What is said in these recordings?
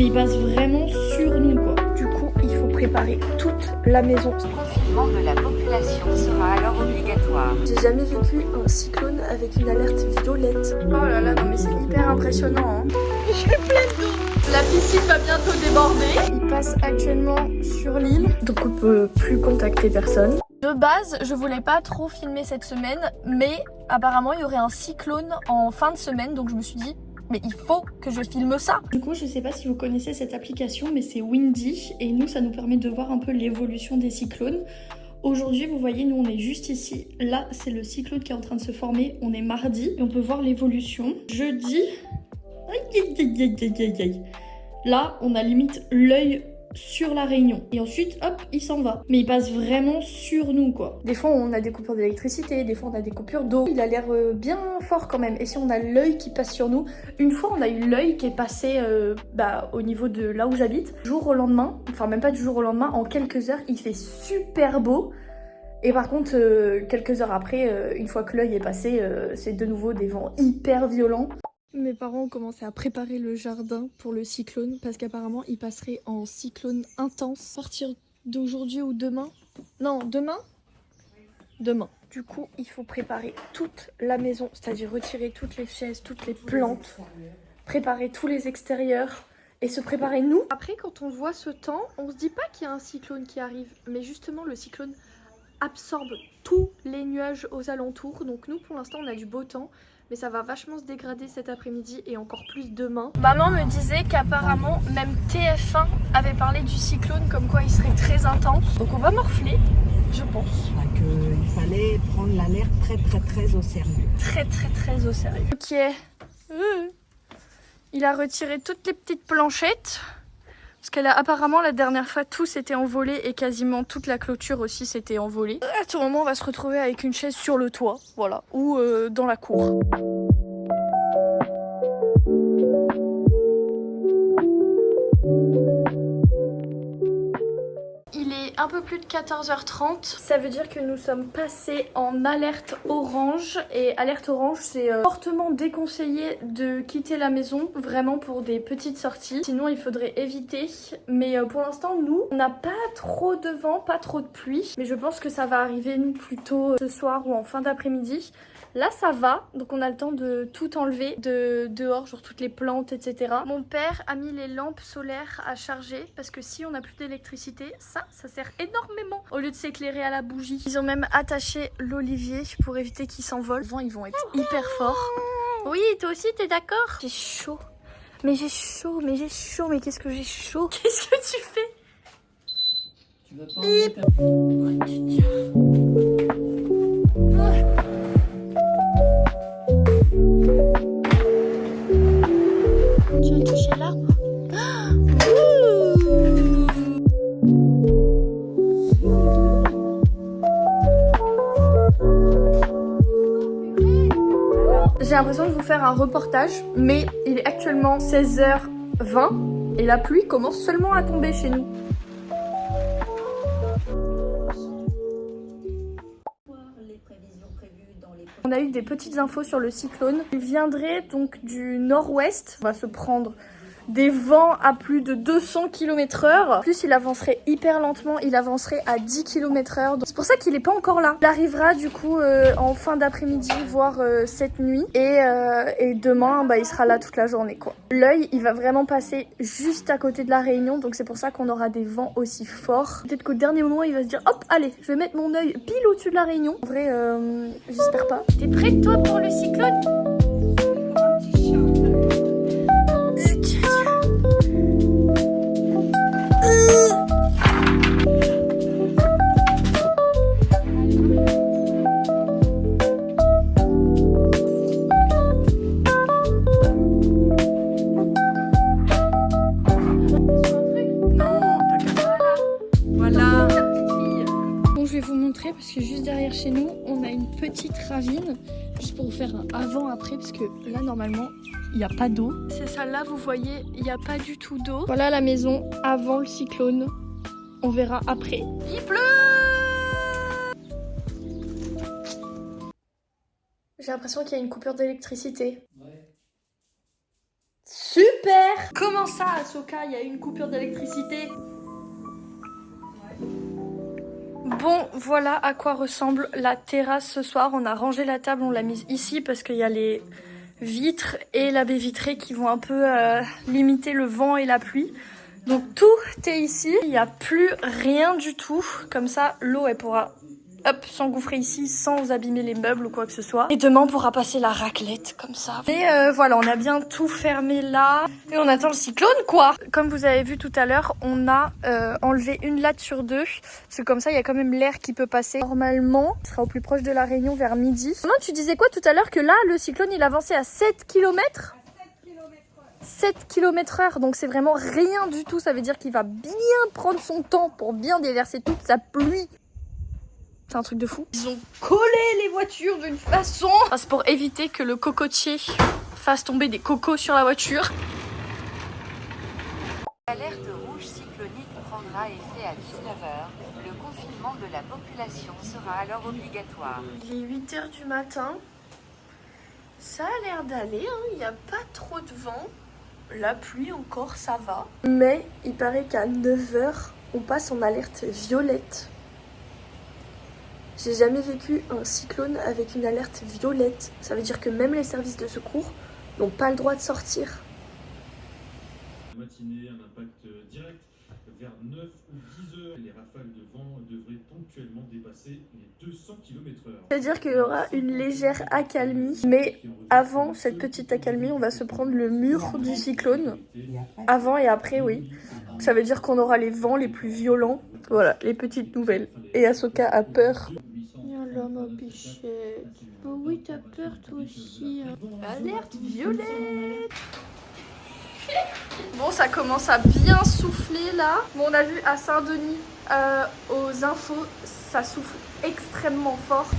Mais il passe vraiment sur nous quoi. Du coup, il faut préparer toute la maison. Le confinement de la population sera alors obligatoire. J'ai jamais vécu un cyclone avec une alerte violette. Oh là là, non mais c'est hyper impressionnant. Hein. Je suis pleine d'eau. La piscine va bientôt déborder. Il passe actuellement sur l'île, donc on peut plus contacter personne. De base, je voulais pas trop filmer cette semaine, mais apparemment il y aurait un cyclone en fin de semaine, donc je me suis dit, mais il faut que je filme ça. Du coup, je sais pas si vous connaissez cette application, mais c'est Windy, et nous, ça nous permet de voir un peu l'évolution des cyclones. Aujourd'hui, vous voyez, nous on est juste ici. Là, c'est le cyclone qui est en train de se former. On est mardi et on peut voir l'évolution. Jeudi, là, on a limite l'œil sur la Réunion. Et ensuite, hop, il s'en va. Mais il passe vraiment sur nous, quoi. Des fois, on a des coupures d'électricité, des fois, on a des coupures d'eau. Il a l'air bien fort quand même. Et si on a l'œil qui passe sur nous, une fois, on a eu l'œil qui est passé au niveau de là où j'habite. Du jour au lendemain, enfin même pas du jour au lendemain, en quelques heures, il fait super beau. Et par contre, quelques heures après, une fois que l'œil est passé, c'est de nouveau des vents hyper violents. Mes parents ont commencé à préparer le jardin pour le cyclone parce qu'apparemment il passerait en cyclone intense à partir d'aujourd'hui ou demain. Non, demain ? Demain. Du coup, il faut préparer toute la maison, c'est-à-dire retirer toutes les chaises, toutes les plantes, préparer tous les extérieurs et se préparer nous. Après, quand on voit ce temps, on se dit pas qu'il y a un cyclone qui arrive, mais justement le cyclone absorbe tous les nuages aux alentours. Donc nous, pour l'instant, on a du beau temps. Mais ça va vachement se dégrader cet après-midi et encore plus demain. Maman me disait qu'apparemment, même TF1 avait parlé du cyclone comme quoi il serait très intense. Donc on va morfler, je pense. Qu'il fallait prendre l'alerte très au sérieux. Très au sérieux. Ok. Il a retiré toutes les petites planchettes. Parce qu'elle a apparemment la dernière fois tout s'était envolé et quasiment toute la clôture aussi s'était envolée. À tout moment on va se retrouver avec une chaise sur le toit, voilà, ou dans la cour. Il est un peu plus de 14h30. Ça veut dire que nous sommes passés en alerte orange. Et alerte orange, c'est fortement déconseillé de quitter la maison, vraiment pour des petites sorties. Sinon, il faudrait éviter. Mais pour l'instant, nous, on n'a pas trop de vent, pas trop de pluie. Mais je pense que ça va arriver, nous, plutôt ce soir ou en fin d'après-midi. Là, ça va, donc on a le temps de tout enlever de dehors, genre toutes les plantes, etc. Mon père a mis les lampes solaires à charger parce que si on n'a plus d'électricité, ça sert énormément au lieu de s'éclairer à la bougie. Ils ont même attaché l'olivier pour éviter qu'il s'envole. Les vents, ils vont être hyper forts. Oui, toi aussi, t'es d'accord? J'ai chaud. Mais j'ai chaud, mais qu'est-ce que j'ai chaud? Qu'est-ce que tu fais? Tu vas pas enlever ta... Tu as touché l'arbre? J'ai l'impression de vous faire un reportage, mais il est actuellement 16h20 et la pluie commence seulement à tomber chez nous. On a eu des petites infos sur le cyclone. Il viendrait donc du nord-ouest. On va se prendre des vents à plus de 200 km/h. En plus, il avancerait hyper lentement. Il avancerait à 10 km/h. C'est pour ça qu'il n'est pas encore là. Il arrivera du coup en fin d'après-midi, voire cette nuit. Et demain, il sera là toute la journée, quoi. L'œil, il va vraiment passer juste à côté de la Réunion. Donc c'est pour ça qu'on aura des vents aussi forts. Peut-être qu'au dernier moment, il va se dire, hop, allez, je vais mettre mon œil pile au-dessus de la Réunion. En vrai, j'espère pas. T'es prête, toi, pour le cyclone? Parce que juste derrière chez nous, on a une petite ravine, juste pour vous faire un avant-après, parce que là, normalement, il n'y a pas d'eau. C'est ça, là, vous voyez, il n'y a pas du tout d'eau. Voilà la maison avant le cyclone. On verra après. Il pleut! J'ai l'impression qu'il y a une coupure d'électricité. Ouais. Super! Super! Comment ça, Ahsoka, il y a eu une coupure d'électricité? Bon, voilà à quoi ressemble la terrasse ce soir. On a rangé la table, on l'a mise ici parce qu'il y a les vitres et la baie vitrée qui vont un peu limiter le vent et la pluie. Donc tout est ici, il n'y a plus rien du tout. Comme ça, l'eau elle pourra s'engouffrer ici sans abîmer les meubles ou quoi que ce soit. Et demain on pourra passer la raclette comme ça. Et voilà, on a bien tout fermé là. Et on attend le cyclone quoi. Comme vous avez vu tout à l'heure, on a enlevé une latte sur 2. Parce que comme ça, il y a quand même l'air qui peut passer. Normalement, il sera au plus proche de la Réunion vers midi. Non, tu disais quoi tout à l'heure? Que là, le cyclone il avançait à 7 km? 7 km/h, donc c'est vraiment rien du tout. Ça veut dire qu'il va bien prendre son temps pour bien déverser toute sa pluie. C'est un truc de fou. Ils ont collé les voitures d'une façon. Enfin, c'est pour éviter que le cocotier fasse tomber des cocos sur la voiture. L'alerte rouge cyclonique prendra effet à 19h. Le confinement de la population sera alors obligatoire. Il est 8h du matin. Ça a l'air d'aller, hein. Il n'y a pas trop de vent. La pluie encore, ça va. Mais il paraît qu'à 9h, on passe en alerte violette. J'ai jamais vécu un cyclone avec une alerte violette. Ça veut dire que même les services de secours n'ont pas le droit de sortir. La matinée, un impact direct vers 9 ou 10 heures. Les rafales de vent devraient ponctuellement dépasser les 200 km/h. C'est-à-dire qu'il y aura une légère accalmie. Mais avant cette petite accalmie, on va se prendre le mur du cyclone. Avant et après, oui. Ça veut dire qu'on aura les vents les plus violents. Voilà, les petites nouvelles. Et Ahsoka a peur. Alors ma bichette. Oh oui, t'as peur toi aussi. Alerte violette. Bon, ça commence à bien souffler là. Bon, on a vu à Saint-Denis aux infos, ça souffle extrêmement fort.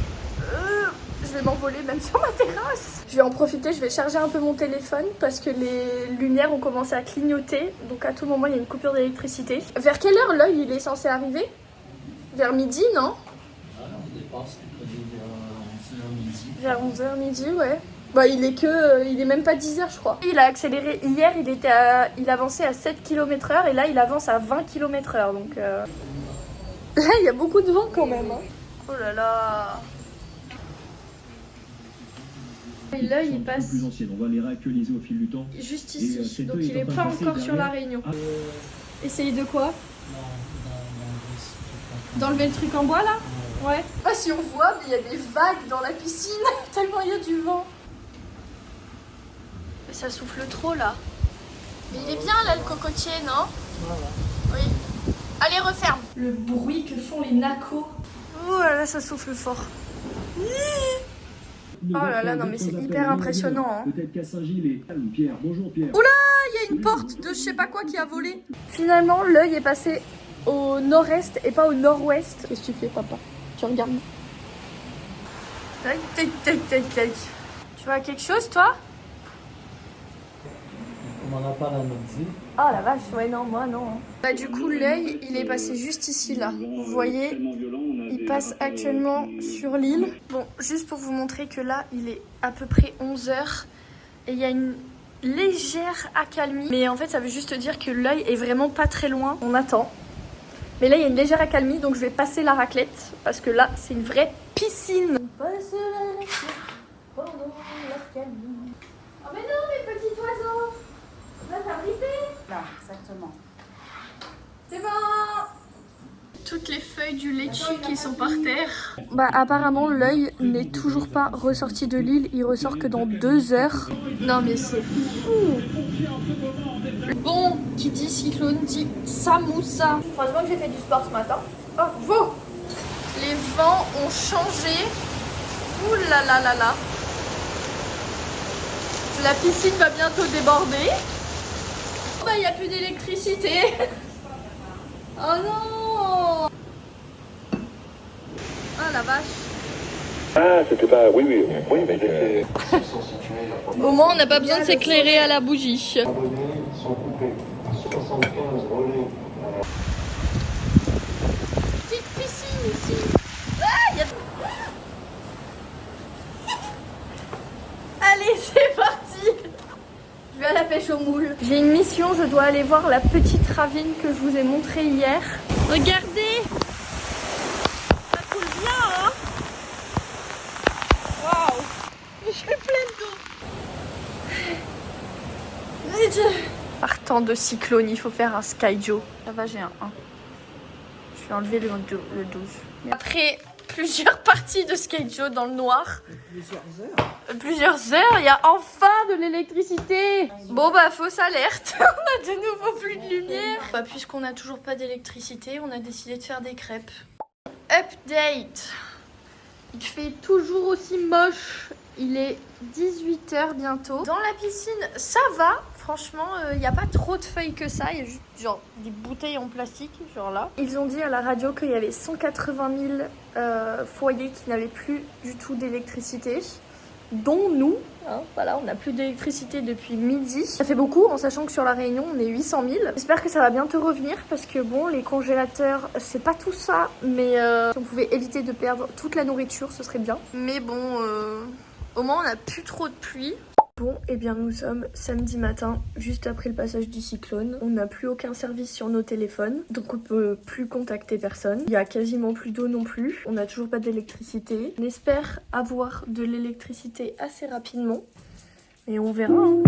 Je vais m'envoler même sur ma terrasse. Je vais en profiter, je vais charger un peu mon téléphone parce que les lumières ont commencé à clignoter. Donc à tout moment, il y a une coupure d'électricité. Vers quelle heure l'œil il est censé arriver? Vers midi, non? Vers 11h midi, ouais. Bah il est même pas 10h je crois. Il a accéléré hier, il avançait à 7 km/h et là il avance à 20 km/h donc là il y a beaucoup de vent quand même. Hein. Oh là là. Et là il passe plus ancienne, on va les réactualiser au fil du temps. Juste ici, donc il est pas encore sur la Réunion. Essayer de quoi? D'enlever le truc en bois là? Ouais. Je sais pas si on voit mais il y a des vagues dans la piscine tellement il y a du vent. Ça souffle trop là. Mais il est bien là le cocotier, non? Voilà. Oui. Allez, referme. Le bruit que font les nacos. Oh là là, ça souffle fort. Oh là là, non mais c'est hyper impressionnant. Hein. Peut-être qu'à Saint-Gilles et Pierre. Bonjour Pierre. Oula, il y a une porte de je sais pas quoi qui a volé. Finalement, l'œil est passé au nord-est et pas au nord-ouest. Qu'est-ce que tu fais, papa? Tu regardes. Tac, tac, tac, tac, tac. Tu vois quelque chose, toi? On m'en a pas la même vue. Oh la vache, ouais non, moi non. Bah du coup l'œil, il est passé juste ici là. Vous voyez, il passe actuellement sur l'île. Bon, juste pour vous montrer que là, il est à peu près 11h. Et il y a une légère accalmie. Mais en fait, ça veut juste dire que l'œil est vraiment pas très loin. On attend. Mais là, il y a une légère accalmie, donc je vais passer la raclette. Parce que là, c'est une vraie piscine. On passe la raclette pendant l'accalmie. Oh mais non, mes petits oiseaux! Là, t'as brité? Là, exactement. C'est bon! Toutes les feuilles du litchi qui sont par terre. Bah apparemment l'œil n'est toujours pas ressorti de l'île, il ressort que dans 2 heures. Non mais c'est fou! Bon, qui dit cyclone dit samoussa. Franchement que j'ai fait du sport ce matin. Oh, wow! Les vents ont changé. Ouh là là là là. La piscine va bientôt déborder. Bah, il n'y a plus d'électricité. Oh non. Ah la vache. Ah, c'était pas... Oui, mais c'était... Au moins, on n'a pas besoin de s'éclairer à la bougie. Petite piscine ici. Ah, y a... Allez, c'est parti. Je vais à la pêche. pêche au moule. J'ai une mission, je dois aller voir la petite ravine que je vous ai montrée hier. Regardez, ça coule bien, hein. Waouh, j'ai plein d'eau. Partant de cyclone, il faut faire un skyjo. Ça va, j'ai un 1. Je vais enlever le 12. Après plusieurs parties de skyjo dans le noir. Plusieurs heures, il y a enfin de l'électricité. Bon bah fausse alerte, on a de nouveau plus de lumière. Bah, puisqu'on n'a toujours pas d'électricité, on a décidé de faire des crêpes. Update. Il fait toujours aussi moche. Il est 18h bientôt. Dans la piscine, ça va. Franchement, il n'y a pas trop de feuilles que ça. Il y a juste genre des bouteilles en plastique, genre là. Ils ont dit à la radio qu'il y avait 180 000 foyers qui n'avaient plus du tout d'électricité. Dont nous. Hein, voilà, on n'a plus d'électricité depuis midi. Ça fait beaucoup, en sachant que sur la Réunion, on est 800 000. J'espère que ça va bientôt revenir, parce que bon, les congélateurs, c'est pas tout ça. Mais si on pouvait éviter de perdre toute la nourriture, ce serait bien. Mais bon, au moins, on n'a plus trop de pluie. Bon, et bien nous sommes samedi matin, juste après le passage du cyclone. On n'a plus aucun service sur nos téléphones, donc on peut plus contacter personne. Il y a quasiment plus d'eau non plus. On n'a toujours pas d'électricité. On espère avoir de l'électricité assez rapidement. Et on verra, hein.